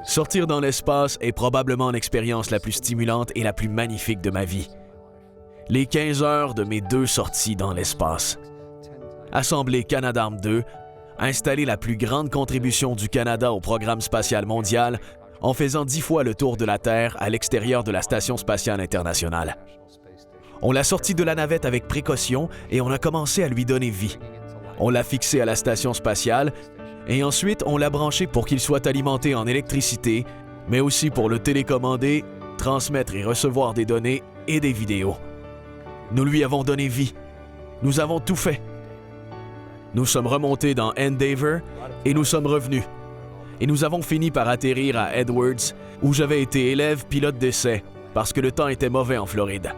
Sortir dans l'espace est probablement l'expérience la plus stimulante et la plus magnifique de ma vie. Les 15 heures de mes 2 sorties dans l'espace. Assembler Canadarm2, installer la plus grande contribution du Canada au programme spatial mondial en faisant 10 fois le tour de la Terre à l'extérieur de la Station spatiale internationale. On l'a sorti de la navette avec précaution et on a commencé à lui donner vie. On l'a fixé à la station spatiale et ensuite on l'a branché pour qu'il soit alimenté en électricité, mais aussi pour le télécommander, transmettre et recevoir des données et des vidéos. Nous lui avons donné vie. Nous avons tout fait. Nous sommes remontés dans Endeavour et nous sommes revenus. Et nous avons fini par atterrir à Edwards, où j'avais été élève pilote d'essai, parce que le temps était mauvais en Floride.